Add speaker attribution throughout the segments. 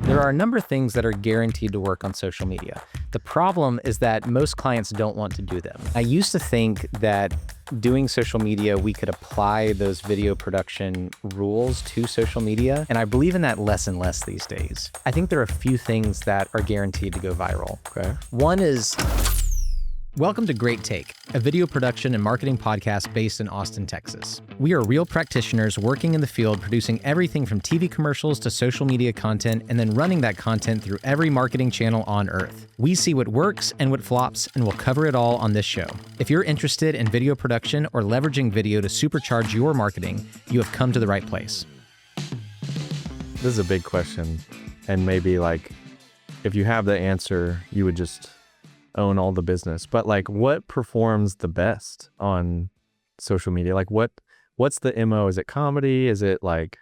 Speaker 1: There are a number of things that are guaranteed to work on social media. The problem is that most clients don't want to do them. I used to think that doing social media, we could apply those video production rules to social media, and I believe in that less and less these days. I think there are a few things that are guaranteed to go viral.
Speaker 2: Okay.
Speaker 1: One is, welcome to Great Take, a video production and marketing podcast based in Austin, Texas. We are real practitioners working in the field, producing everything from TV commercials to social media content, and then running that content through every marketing channel on earth. We see what works and what flops, and we'll cover it all on this show. If you're interested in video production or leveraging video to supercharge your marketing, you have come to the right place.
Speaker 2: This is a big question. And maybe like, if you have the answer, you would just own all the business. But like, what performs the best on social media? Like what's the MO? Is it comedy? Is it like,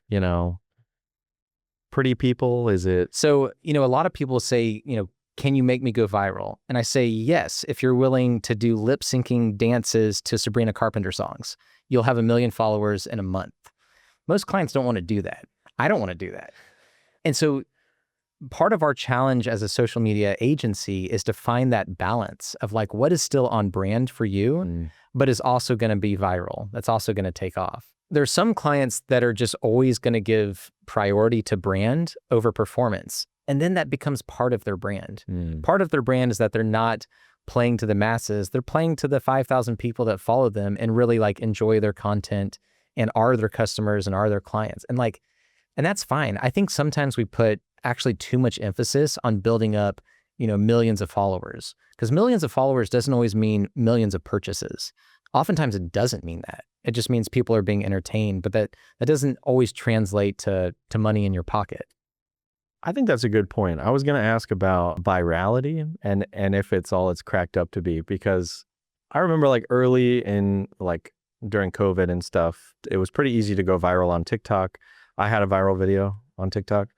Speaker 2: pretty people? Is it?
Speaker 1: So, a lot of people say, can you make me go viral? And I say, yes, if you're willing to do lip syncing dances to Sabrina Carpenter songs, you'll have 1 million followers in a month. Most clients don't want to do that. I don't want to do that. And so part of our challenge as a social media agency is to find that balance of like what is still on brand for you, but is also going to be viral. That's also going to take off. There's some clients that are just always going to give priority to brand over performance. And then that becomes part of their brand. Part of their brand is that they're not playing to the masses. They're playing to the 5,000 people that follow them and really like enjoy their content and are their customers and are their clients. And that's fine. I think sometimes we put actually too much emphasis on building up, millions of followers, because millions of followers doesn't always mean millions of purchases. Oftentimes it doesn't mean that. It just means people are being entertained, but that doesn't always translate to money in your pocket.
Speaker 2: I think that's a good point. I was going to ask about virality and if it's all it's cracked up to be, because I remember like early in like during COVID and stuff, it was pretty easy to go viral on TikTok. I had a viral video on TikTok.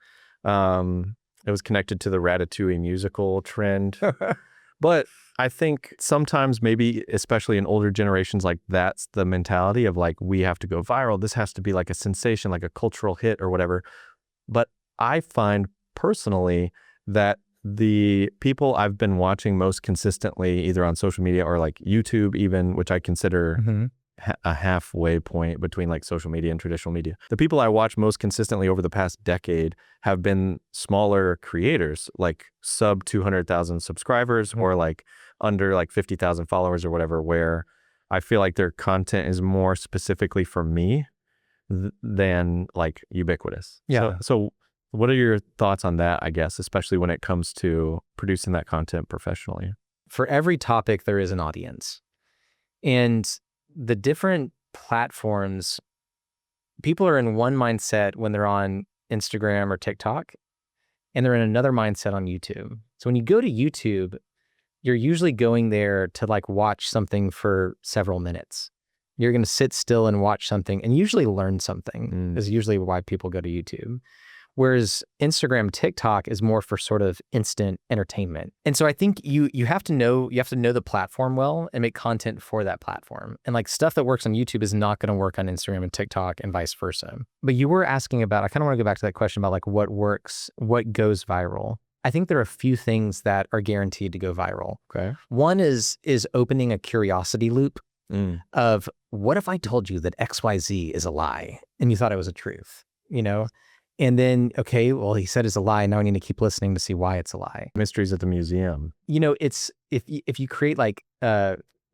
Speaker 2: It was connected to the Ratatouille musical trend. But I think sometimes maybe, especially in older generations, like that's the mentality of like, we have to go viral. This has to be like a sensation, like a cultural hit or whatever. But I find personally that the people I've been watching most consistently, either on social media or like YouTube even, which I consider a halfway point between like social media and traditional media. The people I watch most consistently over the past decade have been smaller creators, like sub 200,000 subscribers or like under like 50,000 followers or whatever, where I feel like their content is more specifically for me than like ubiquitous.
Speaker 1: Yeah.
Speaker 2: So what are your thoughts on that, I guess, especially when it comes to producing that content professionally?
Speaker 1: For every topic, there is an audience. And the different platforms, people are in one mindset when they're on Instagram or TikTok, and they're in another mindset on YouTube. So when you go to YouTube, you're usually going there to like watch something for several minutes. You're going to sit still and watch something and usually learn something is usually why people go to YouTube. Whereas Instagram, TikTok is more for sort of instant entertainment. And so I think you have to know the platform well and make content for that platform. And like stuff that works on YouTube is not going to work on Instagram and TikTok and vice versa. But you were asking about, I kind of want to go back to that question about like what works, what goes viral. I think there are a few things that are guaranteed to go viral.
Speaker 2: Okay.
Speaker 1: One is opening a curiosity loop of what if I told you that XYZ is a lie and you thought it was a truth, And then, okay, well, he said it's a lie. Now I need to keep listening to see why it's a lie.
Speaker 2: Mysteries at the museum.
Speaker 1: It's if you create like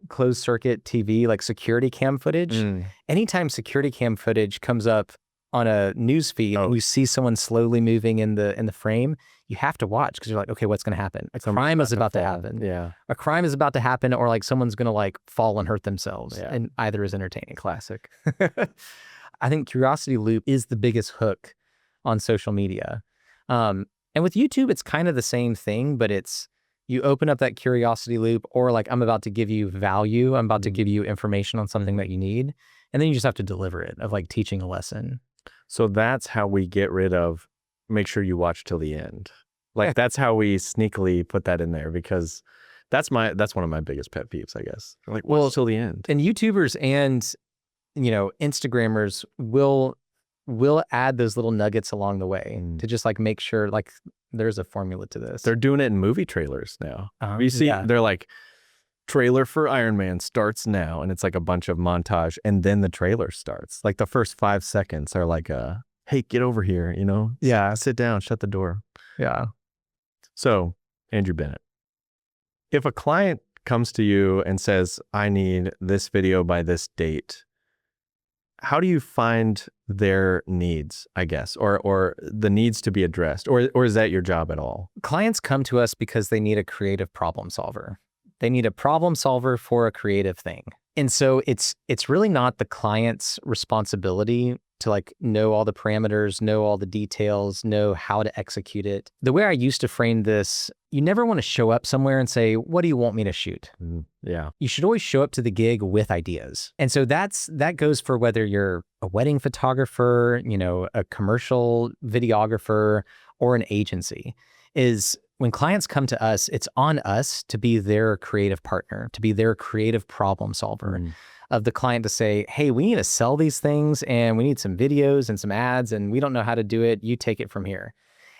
Speaker 1: closed circuit TV, like security cam footage, anytime security cam footage comes up on a news feed and you see someone slowly moving in the frame, you have to watch because you're like, okay, what's going to happen? A crime is about to happen.
Speaker 2: Yeah.
Speaker 1: A crime is about to happen, or like someone's going to like fall and hurt themselves, and either is entertaining.
Speaker 2: Classic.
Speaker 1: I think curiosity loop is the biggest hook on social media. And with YouTube, it's kind of the same thing, but it's you open up that curiosity loop, or like I'm about to give you value. I'm about to give you information on something that you need. And then you just have to deliver it of like teaching a lesson.
Speaker 2: So that's how we get rid of make sure you watch till the end. Like that's how we sneakily put that in there, because that's one of my biggest pet peeves, I guess. Like, watch till the end.
Speaker 1: And YouTubers and, Instagrammers will add those little nuggets along the way to just like make sure, like there's a formula to this.
Speaker 2: They're doing it in movie trailers now. You see,
Speaker 1: Yeah.
Speaker 2: they're like, trailer for Iron Man starts now, and it's like a bunch of montage, and then the trailer starts. Like the first 5 seconds are like hey, get over here,
Speaker 1: Yeah.
Speaker 2: sit down, shut the door.
Speaker 1: Yeah.
Speaker 2: So, Andrew Bennett, if a client comes to you and says, I need this video by this date, how do you find their needs, I guess, or the needs to be addressed, or is that your job at all?
Speaker 1: Clients come to us because they need a creative problem solver. They need a problem solver for a creative thing. And so it's really not the client's responsibility to like know all the parameters, know all the details, know how to execute it. The way I used to frame this, you never want to show up somewhere and say, what do you want me to shoot?
Speaker 2: Yeah.
Speaker 1: You should always show up to the gig with ideas. And so that goes for whether you're a wedding photographer, a commercial videographer, or an agency, is when clients come to us, it's on us to be their creative partner, to be their creative problem solver. Of the client to say, hey, we need to sell these things and we need some videos and some ads and we don't know how to do it. You take it from here.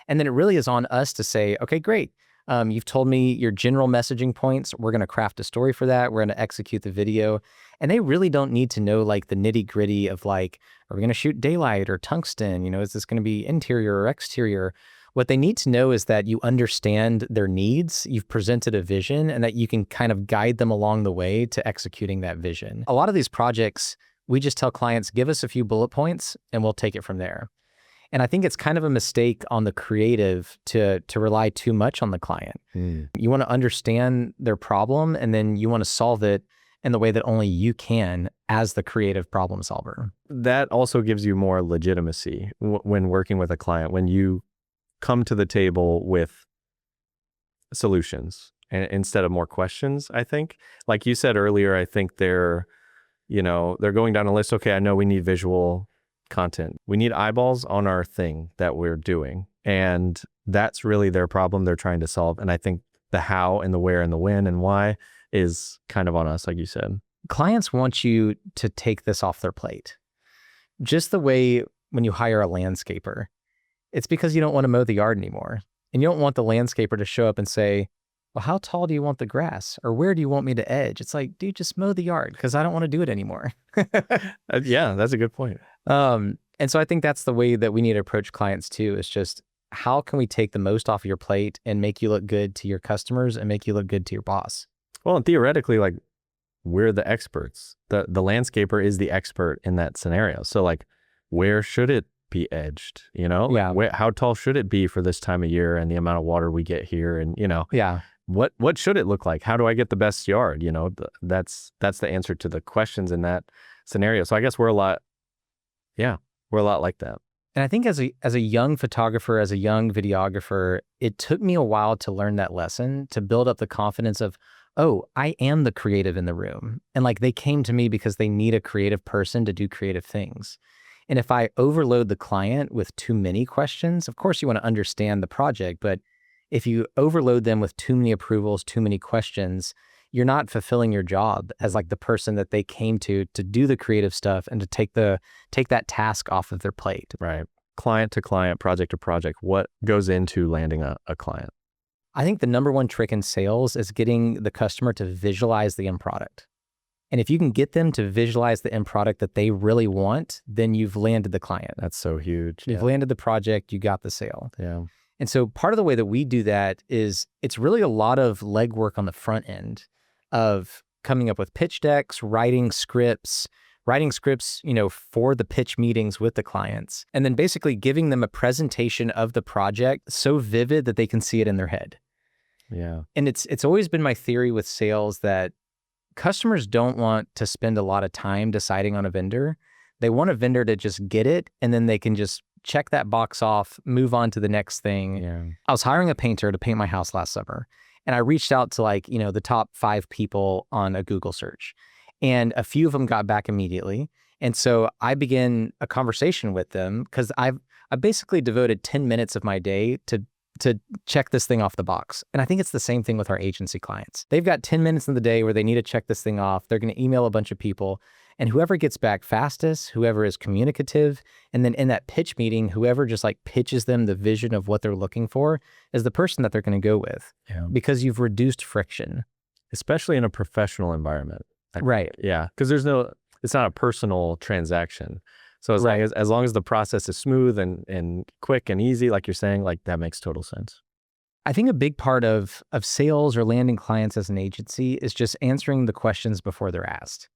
Speaker 1: And then it really is on us to say, okay, great. You've told me your general messaging points. We're going to craft a story for that. We're going to execute the video. And they really don't need to know like the nitty gritty of like, are we going to shoot daylight or tungsten? Is this going to be interior or exterior? What they need to know is that you understand their needs, you've presented a vision, and that you can kind of guide them along the way to executing that vision. A lot of these projects, we just tell clients, give us a few bullet points and we'll take it from there. And I think it's kind of a mistake on the creative to rely too much on the client. You want to understand their problem and then you want to solve it in the way that only you can as the creative problem solver.
Speaker 2: That also gives you more legitimacy when working with a client, when you come to the table with solutions and instead of more questions. I think, like you said earlier, I think they're going down a list. Okay, I know we need visual content. We need eyeballs on our thing that we're doing. And that's really their problem they're trying to solve. And I think the how and the where and the when and why is kind of on us, like you said.
Speaker 1: Clients want you to take this off their plate. Just the way when you hire a landscaper, it's because you don't want to mow the yard anymore. And you don't want the landscaper to show up and say, well, how tall do you want the grass? Or where do you want me to edge? It's like, dude, just mow the yard because I don't want to do it anymore.
Speaker 2: Yeah, that's a good point.
Speaker 1: And so I think that's the way that we need to approach clients too, is just how can we take the most off of your plate and make you look good to your customers and make you look good to your boss?
Speaker 2: Well, and theoretically, like we're the experts. The landscaper is the expert in that scenario. So like, where should it be edged?
Speaker 1: Yeah.
Speaker 2: How tall should it be for this time of year and the amount of water we get here? And
Speaker 1: Yeah.
Speaker 2: What should it look like? How do I get the best yard? That's the answer to the questions in that scenario. So I guess we're a lot like that.
Speaker 1: And I think as a young photographer, as a young videographer, it took me a while to learn that lesson, to build up the confidence of, oh, I am the creative in the room. And like they came to me because they need a creative person to do creative things. And if I overload the client with too many questions, of course you want to understand the project, but if you overload them with too many approvals, too many questions, you're not fulfilling your job as like the person that they came to do the creative stuff and to take that task off of their plate.
Speaker 2: Right. Client to client, project to project, what goes into landing a client?
Speaker 1: I think the number one trick in sales is getting the customer to visualize the end product. And if you can get them to visualize the end product that they really want, then you've landed the client.
Speaker 2: That's so huge.
Speaker 1: You've landed the project, you got the sale.
Speaker 2: Yeah.
Speaker 1: And so part of the way that we do that is it's really a lot of legwork on the front end of coming up with pitch decks, writing scripts, for the pitch meetings with the clients, and then basically giving them a presentation of the project so vivid that they can see it in their head.
Speaker 2: Yeah.
Speaker 1: And it's always been my theory with sales that customers don't want to spend a lot of time deciding on a vendor. They want a vendor to just get it, and then they can just check that box off, move on to the next thing.
Speaker 2: Yeah.
Speaker 1: I was hiring a painter to paint my house last summer, and I reached out to the top 5 people on a Google search, and a few of them got back immediately. And so I began a conversation with them because I basically devoted 10 minutes of my day to check this thing off the box. And I think it's the same thing with our agency clients. They've got 10 minutes in the day where they need to check this thing off. They're going to email a bunch of people. And whoever gets back fastest, whoever is communicative, and then in that pitch meeting, whoever just like pitches them the vision of what they're looking for is the person that they're going to go with,
Speaker 2: Yeah.
Speaker 1: because you've reduced friction.
Speaker 2: Especially in a professional environment.
Speaker 1: Right.
Speaker 2: Yeah, because it's not a personal transaction. So
Speaker 1: Right.
Speaker 2: as long as the process is smooth and quick and easy, like you're saying, like that makes total sense.
Speaker 1: I think a big part of sales or landing clients as an agency is just answering the questions before they're asked.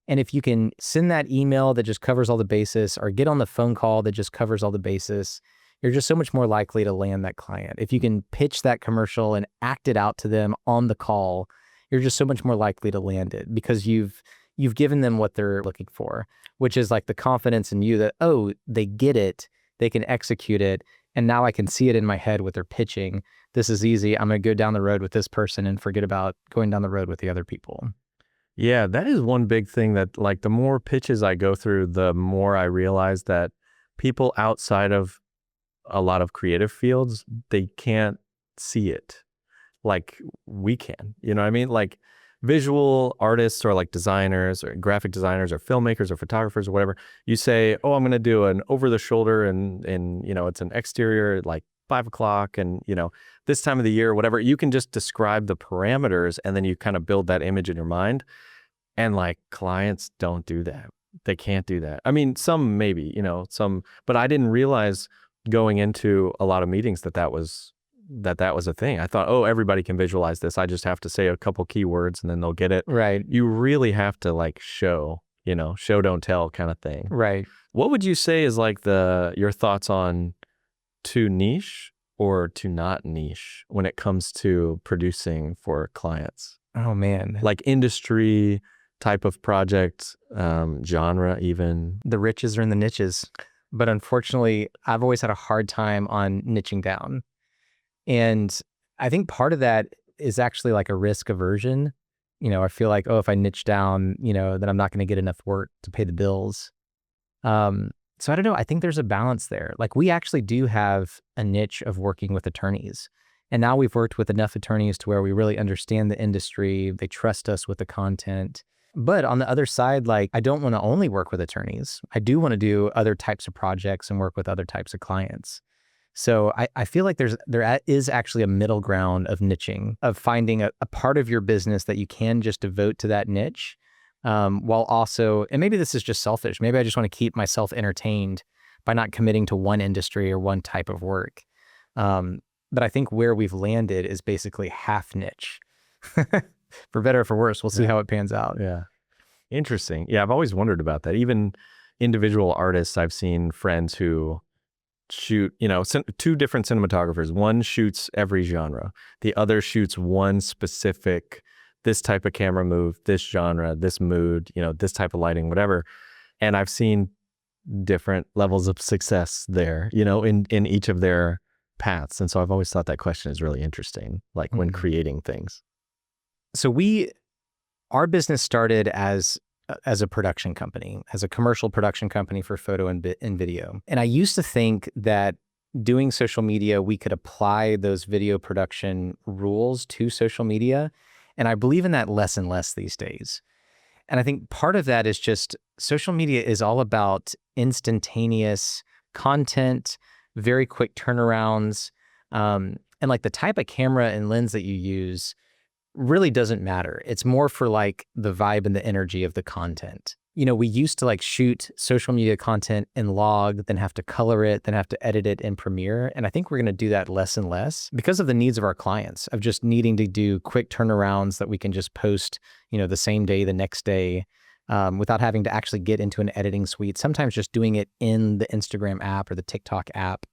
Speaker 1: And if you can send that email that just covers all the bases, or get on the phone call that just covers all the bases, you're just so much more likely to land that client. If you can pitch that commercial and act it out to them on the call, you're just so much more likely to land it, because you've given them what they're looking for, which is like the confidence in you that, oh, they get it, they can execute it, and now I can see it in my head what they're pitching. This is easy. I'm going to go down the road with this person and forget about going down the road with the other people.
Speaker 2: Yeah, that is one big thing that like the more pitches I go through, the more I realize that people outside of a lot of creative fields, they can't see it like we can. You know what I mean? Like visual artists or like designers or graphic designers or filmmakers or photographers or whatever, you say, oh, I'm going to do an over the shoulder and it's an exterior like 5 o'clock and, this time of the year or whatever. You can just describe the parameters and then you kind of build that image in your mind. And like clients don't do that. They can't do that. I mean, some maybe, but I didn't realize going into a lot of meetings that was a thing. I thought, oh, everybody can visualize this. I just have to say a couple keywords and then they'll get it.
Speaker 1: Right.
Speaker 2: You really have to like show, show, don't tell kind of thing.
Speaker 1: Right.
Speaker 2: What would you say is like your thoughts on too niche or too not niche when it comes to producing for clients?
Speaker 1: Oh, man.
Speaker 2: Like industry, type of project, genre even?
Speaker 1: The riches are in the niches. But unfortunately, I've always had a hard time on niching down. And I think part of that is actually like a risk aversion. I feel like, oh, if I niche down, then I'm not going to get enough work to pay the bills. So I don't know. I think there's a balance there. Like we actually do have a niche of working with attorneys. And now we've worked with enough attorneys to where we really understand the industry. They trust us with the content. But on the other side, like I don't want to only work with attorneys. I do want to do other types of projects and work with other types of clients. So I feel like there is actually a middle ground of niching, of finding a part of your business that you can just devote to that niche, while also, and maybe this is just selfish, maybe I just want to keep myself entertained by not committing to one industry or one type of work. But I think where we've landed is basically half niche. For better or for worse, we'll see how it pans out.
Speaker 2: Yeah. Interesting. Yeah, I've always wondered about that. Even individual artists, I've seen friends who shoot, two different cinematographers. One shoots every genre. The other shoots one specific, this type of camera move, this genre, this mood, this type of lighting, whatever. And I've seen different levels of success there, in each of their paths. And so I've always thought that question is really interesting, like when creating things.
Speaker 1: So our business started as a production company, as a commercial production company for photo and video. And I used to think that doing social media, we could apply those video production rules to social media. And I believe in that less and less these days. And I think part of that is just social media is all about instantaneous content, very quick turnarounds, and like the type of camera and lens that you use really doesn't matter. It's more for like the vibe and the energy of the content. We used to like shoot social media content in log, then have to color it, then have to edit it in Premiere. And I think we're going to do that less and less because of the needs of our clients, of just needing to do quick turnarounds that we can just post, the same day, the next day, without having to actually get into an editing suite. Sometimes just doing it in the Instagram app or the TikTok app.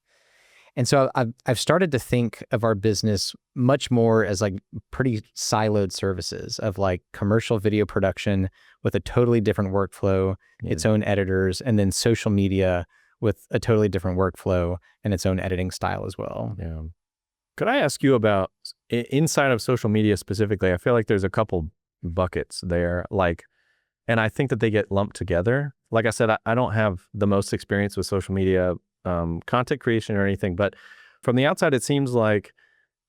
Speaker 1: And so I've started to think of our business much more as like pretty siloed services of like commercial video production with a totally different workflow, its own editors, and then social media with a totally different workflow and its own editing style as well.
Speaker 2: Yeah. Could I ask you about inside of social media specifically? I feel like there's a couple buckets there, and I think that they get lumped together. Like I said, I don't have the most experience with social media content creation or anything, but from the outside, it seems like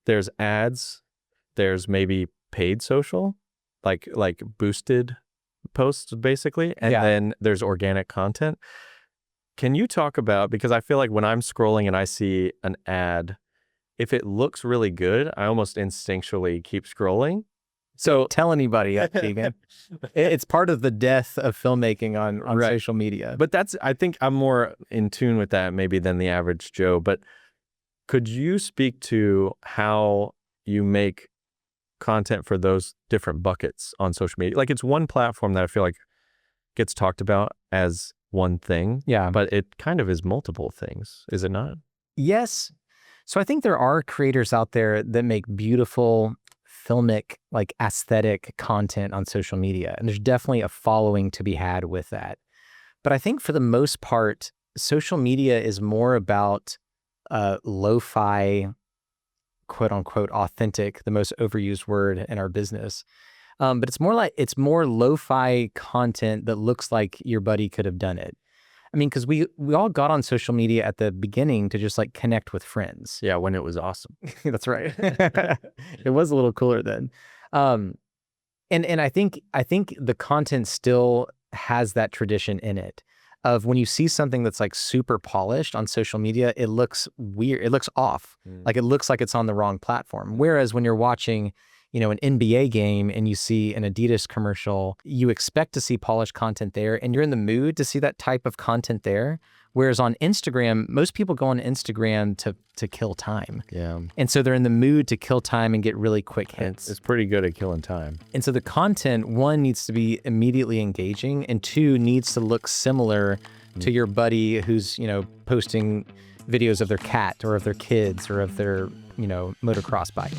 Speaker 2: there's ads, there's maybe paid social, like boosted posts basically, and
Speaker 1: Yeah.
Speaker 2: then there's organic content. Can you talk about, because I feel like when I'm scrolling and I see an ad, if it looks really good, I almost instinctually keep scrolling. So
Speaker 1: Tell anybody, Keegan. It's part of the death of filmmaking on
Speaker 2: Right.
Speaker 1: social media.
Speaker 2: But I think I'm more in tune with that maybe than the average Joe. But could you speak to how you make content for those different buckets on social media? Like, it's one platform that I feel like gets talked about as one thing,
Speaker 1: Yeah.
Speaker 2: but it kind of is multiple things, is it not?
Speaker 1: Yes. So I think there are creators out there that make beautiful filmic, like aesthetic content on social media. And there's definitely a following to be had with that. But I think for the most part, social media is more about lo-fi, quote unquote, authentic, the most overused word in our business. But it's more lo-fi content that looks like your buddy could have done it. I mean, because we all got on social media at the beginning to just like connect with friends.
Speaker 2: Yeah, when it was awesome.
Speaker 1: That's right. It was a little cooler then. And I think the content still has that tradition in it of when you see something that's like super polished on social media, it looks weird. It looks off. Like it looks like it's on the wrong platform. Whereas when you're watching, an NBA game and you see an Adidas commercial, you expect to see polished content there and you're in the mood to see that type of content there. Whereas on Instagram, most people go on Instagram to kill time.
Speaker 2: Yeah.
Speaker 1: And so they're in the mood to kill time and get really quick hits.
Speaker 2: It's pretty good at killing time.
Speaker 1: And so the content, one, needs to be immediately engaging, and two, needs to look similar to your buddy who's, posting videos of their cat or of their kids or of their, motocross bike.